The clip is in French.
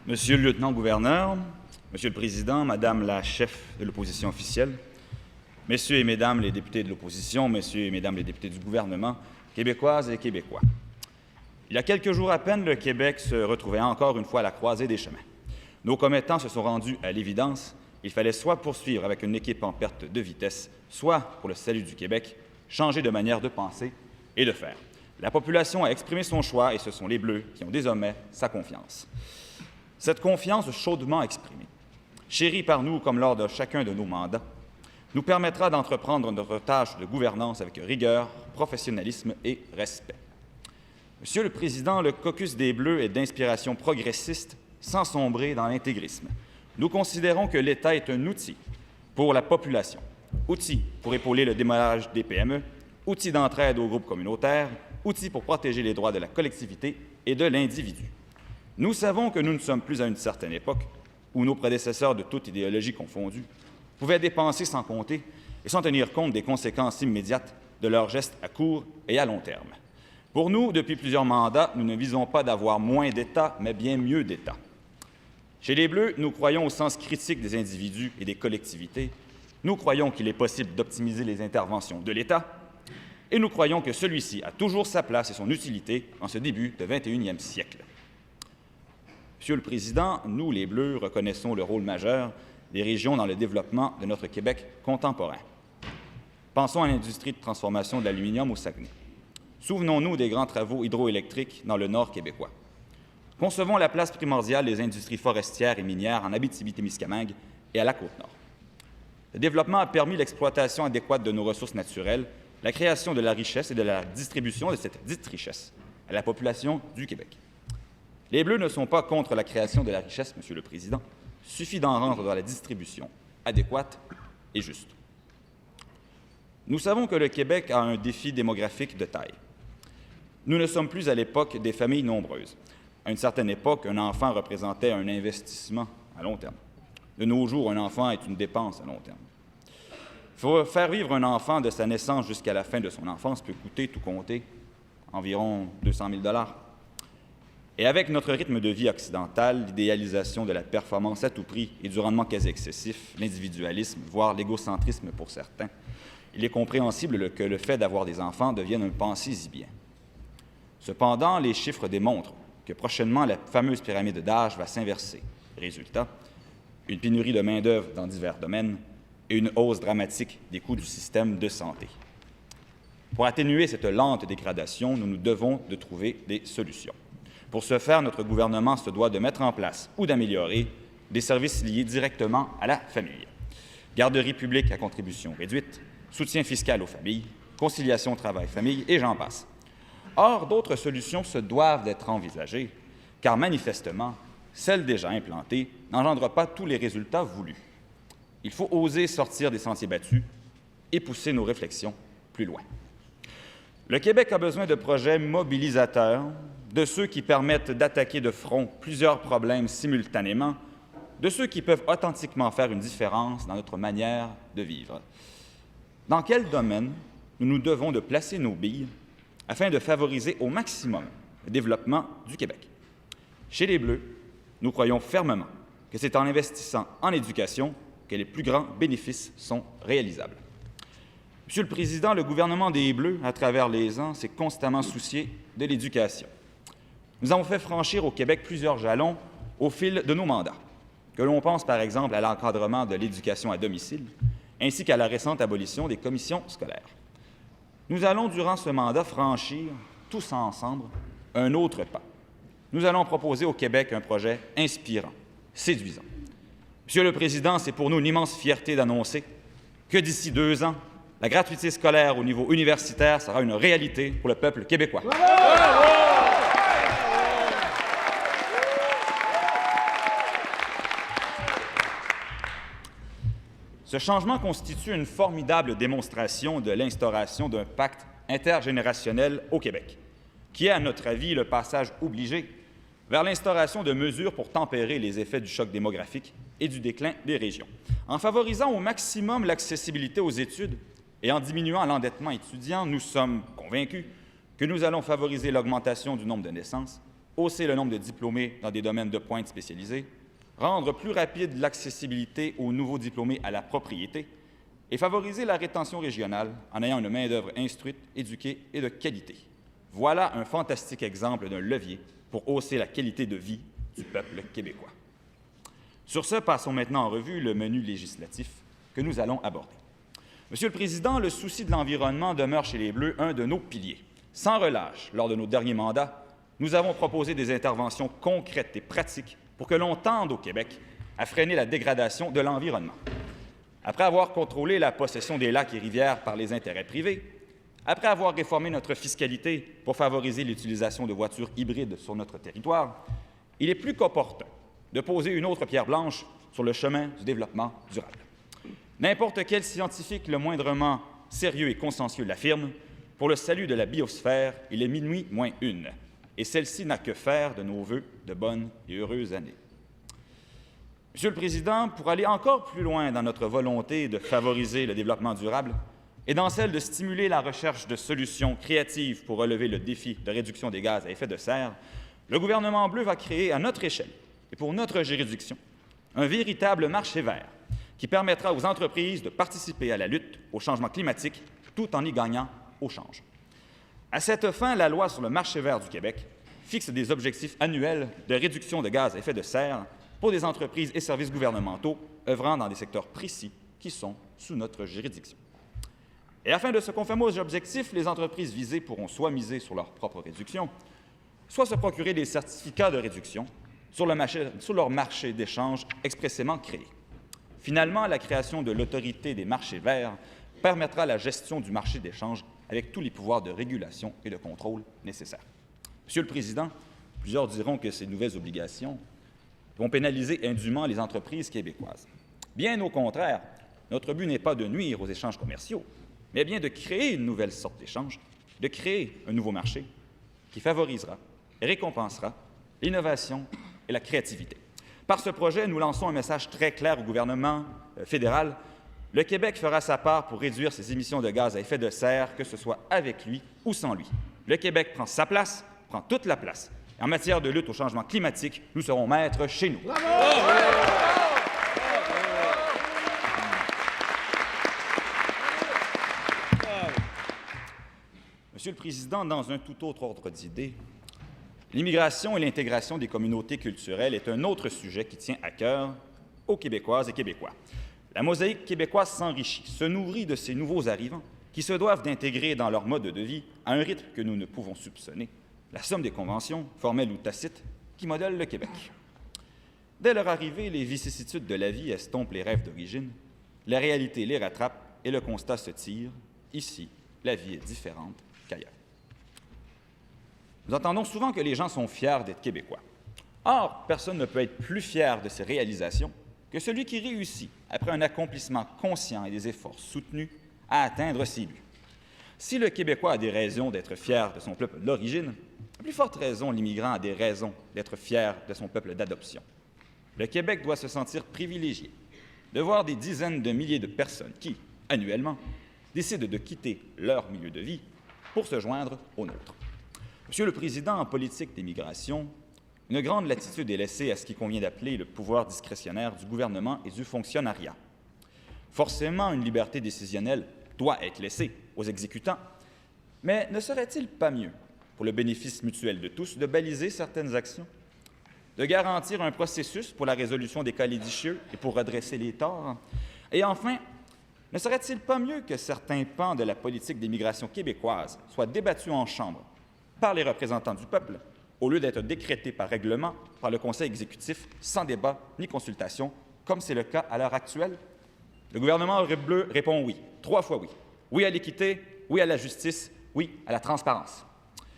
Monsieur le lieutenant-gouverneur, Monsieur le Président, Madame la chef de l'opposition officielle, Messieurs et Mesdames les députés de l'opposition, Messieurs et Mesdames les députés du gouvernement, Québécoises et Québécois. Il y a quelques jours à peine, le Québec se retrouvait encore une fois à la croisée des chemins. Nos commettants se sont rendus à l'évidence. Il fallait soit poursuivre avec une équipe en perte de vitesse, soit, pour le salut du Québec, changer de manière de penser et de faire. La population a exprimé son choix et ce sont les Bleus qui ont désormais sa confiance. Cette confiance chaudement exprimée, chérie par nous comme lors de chacun de nos mandats, nous permettra d'entreprendre notre tâche de gouvernance avec rigueur, professionnalisme et respect. Monsieur le Président, le caucus des Bleus est d'inspiration progressiste sans sombrer dans l'intégrisme. Nous considérons que l'État est un outil pour la population, outil pour épauler le démarrage des PME, outil d'entraide aux groupes communautaires, outil pour protéger les droits de la collectivité et de l'individu. Nous savons que nous ne sommes plus à une certaine époque où nos prédécesseurs de toute idéologie confondue pouvaient dépenser sans compter et sans tenir compte des conséquences immédiates de leurs gestes à court et à long terme. Pour nous, depuis plusieurs mandats, nous ne visons pas d'avoir moins d'État, mais bien mieux d'État. Chez les Bleus, nous croyons au sens critique des individus et des collectivités. Nous croyons qu'il est possible d'optimiser les interventions de l'État et nous croyons que celui-ci a toujours sa place et son utilité en ce début de 21e siècle. Monsieur le Président, nous, les Bleus, reconnaissons le rôle majeur des régions dans le développement de notre Québec contemporain. Pensons à l'industrie de transformation de l'aluminium au Saguenay. Souvenons-nous des grands travaux hydroélectriques dans le nord québécois. Concevons la place primordiale des industries forestières et minières en Abitibi-Témiscamingue et à la Côte-Nord. Le développement a permis l'exploitation adéquate de nos ressources naturelles, la création de la richesse et de la distribution de cette dite richesse à la population du Québec. Les Bleus ne sont pas contre la création de la richesse, Monsieur le Président. Suffit d'en rendre dans la distribution adéquate et juste. Nous savons que le Québec a un défi démographique de taille. Nous ne sommes plus à l'époque des familles nombreuses. À une certaine époque, un enfant représentait un investissement à long terme. De nos jours, un enfant est une dépense à long terme. Faire vivre un enfant de sa naissance jusqu'à la fin de son enfance peut coûter, tout compter, environ 200 000 $. Et avec notre rythme de vie occidental, l'idéalisation de la performance à tout prix et du rendement quasi excessif, l'individualisme, voire l'égocentrisme pour certains, il est compréhensible que le fait d'avoir des enfants devienne un pensez-y-bien. Cependant, les chiffres démontrent que prochainement, la fameuse pyramide d'âge va s'inverser. Résultat, une pénurie de main-d'œuvre dans divers domaines et une hausse dramatique des coûts du système de santé. Pour atténuer cette lente dégradation, nous nous devons de trouver des solutions. Pour ce faire, notre gouvernement se doit de mettre en place ou d'améliorer des services liés directement à la famille. Garderie publique à contribution réduite, soutien fiscal aux familles, conciliation travail-famille et j'en passe. Or, d'autres solutions se doivent d'être envisagées, car manifestement, celles déjà implantées n'engendrent pas tous les résultats voulus. Il faut oser sortir des sentiers battus et pousser nos réflexions plus loin. Le Québec a besoin de projets mobilisateurs, de ceux qui permettent d'attaquer de front plusieurs problèmes simultanément, de ceux qui peuvent authentiquement faire une différence dans notre manière de vivre. Dans quel domaine nous nous devons de placer nos billes afin de favoriser au maximum le développement du Québec? Chez les Bleus, nous croyons fermement que c'est en investissant en éducation que les plus grands bénéfices sont réalisables. Monsieur le Président, le gouvernement des Bleus, à travers les ans, s'est constamment soucié de l'éducation. Nous avons fait franchir au Québec plusieurs jalons au fil de nos mandats, que l'on pense par exemple à l'encadrement de l'éducation à domicile, ainsi qu'à la récente abolition des commissions scolaires. Nous allons, durant ce mandat, franchir, tous ensemble, un autre pas. Nous allons proposer au Québec un projet inspirant, séduisant. Monsieur le Président, c'est pour nous une immense fierté d'annoncer que d'ici 2 ans, la gratuité scolaire au niveau universitaire sera une réalité pour le peuple québécois. Ce changement constitue une formidable démonstration de l'instauration d'un pacte intergénérationnel au Québec, qui est, à notre avis, le passage obligé vers l'instauration de mesures pour tempérer les effets du choc démographique et du déclin des régions. En favorisant au maximum l'accessibilité aux études et en diminuant l'endettement étudiant, nous sommes convaincus que nous allons favoriser l'augmentation du nombre de naissances, hausser le nombre de diplômés dans des domaines de pointe spécialisés, rendre plus rapide l'accessibilité aux nouveaux diplômés à la propriété et favoriser la rétention régionale en ayant une main-d'œuvre instruite, éduquée et de qualité. Voilà un fantastique exemple d'un levier pour hausser la qualité de vie du peuple québécois. Sur ce, passons maintenant en revue le menu législatif que nous allons aborder. Monsieur le Président, le souci de l'environnement demeure chez les Bleus un de nos piliers. Sans relâche, lors de nos derniers mandats, nous avons proposé des interventions concrètes et pratiques pour que l'on tende au Québec à freiner la dégradation de l'environnement. Après avoir contrôlé la possession des lacs et rivières par les intérêts privés, après avoir réformé notre fiscalité pour favoriser l'utilisation de voitures hybrides sur notre territoire, il est plus qu'opportun de poser une autre pierre blanche sur le chemin du développement durable. N'importe quel scientifique le moindrement sérieux et consciencieux l'affirme, pour le salut de la biosphère, il est minuit moins une, et celle-ci n'a que faire de nos vœux de bonnes et heureuses années. Monsieur le Président, pour aller encore plus loin dans notre volonté de favoriser le développement durable et dans celle de stimuler la recherche de solutions créatives pour relever le défi de réduction des gaz à effet de serre, le gouvernement bleu va créer à notre échelle et pour notre juridiction un véritable marché vert qui permettra aux entreprises de participer à la lutte au changement climatique tout en y gagnant au change. À cette fin, la loi sur le marché vert du Québec fixe des objectifs annuels de réduction de gaz à effet de serre pour des entreprises et services gouvernementaux œuvrant dans des secteurs précis qui sont sous notre juridiction. Et afin de se conformer aux objectifs, les entreprises visées pourront soit miser sur leur propre réduction, soit se procurer des certificats de réduction sur leur marché d'échange expressément créé. Finalement, la création de l'autorité des marchés verts permettra la gestion du marché d'échange avec tous les pouvoirs de régulation et de contrôle nécessaires. Monsieur le Président, plusieurs diront que ces nouvelles obligations vont pénaliser indûment les entreprises québécoises. Bien au contraire, notre but n'est pas de nuire aux échanges commerciaux, mais bien de créer une nouvelle sorte d'échange, de créer un nouveau marché qui favorisera et récompensera l'innovation et la créativité. Par ce projet, nous lançons un message très clair au gouvernement fédéral. Le Québec fera sa part pour réduire ses émissions de gaz à effet de serre, que ce soit avec lui ou sans lui. Le Québec prend sa place, prend toute la place. En matière de lutte au changement climatique, nous serons maîtres chez nous. Bravo! Monsieur le Président, dans un tout autre ordre d'idées, l'immigration et l'intégration des communautés culturelles est un autre sujet qui tient à cœur aux Québécoises et Québécois. La mosaïque québécoise s'enrichit, se nourrit de ces nouveaux arrivants qui se doivent d'intégrer dans leur mode de vie, à un rythme que nous ne pouvons soupçonner, la somme des conventions, formelles ou tacites, qui modèlent le Québec. Dès leur arrivée, les vicissitudes de la vie estompent les rêves d'origine, la réalité les rattrape et le constat se tire. Ici, la vie est différente qu'ailleurs. Nous entendons souvent que les gens sont fiers d'être Québécois. Or, personne ne peut être plus fier de ses réalisations que celui qui réussit, après un accomplissement conscient et des efforts soutenus, à atteindre ses buts. Si le Québécois a des raisons d'être fier de son peuple d'origine, à plus forte raison, l'immigrant a des raisons d'être fier de son peuple d'adoption. Le Québec doit se sentir privilégié de voir des dizaines de milliers de personnes qui, annuellement, décident de quitter leur milieu de vie pour se joindre au nôtre. Monsieur le Président, en politique d'immigration, une grande latitude est laissée à ce qui convient d'appeler le pouvoir discrétionnaire du gouvernement et du fonctionnariat. Forcément, une liberté décisionnelle doit être laissée aux exécutants, mais ne serait-il pas mieux, pour le bénéfice mutuel de tous, de baliser certaines actions, de garantir un processus pour la résolution des cas litigieux et pour redresser les torts? Et enfin, ne serait-il pas mieux que certains pans de la politique d'immigration québécoise soient débattus en Chambre par les représentants du peuple, au lieu d'être décrétés par règlement par le Conseil exécutif sans débat ni consultation, comme c'est le cas à l'heure actuelle? Le gouvernement bleu répond oui, 3 fois oui. Oui à l'équité, oui à la justice, oui à la transparence.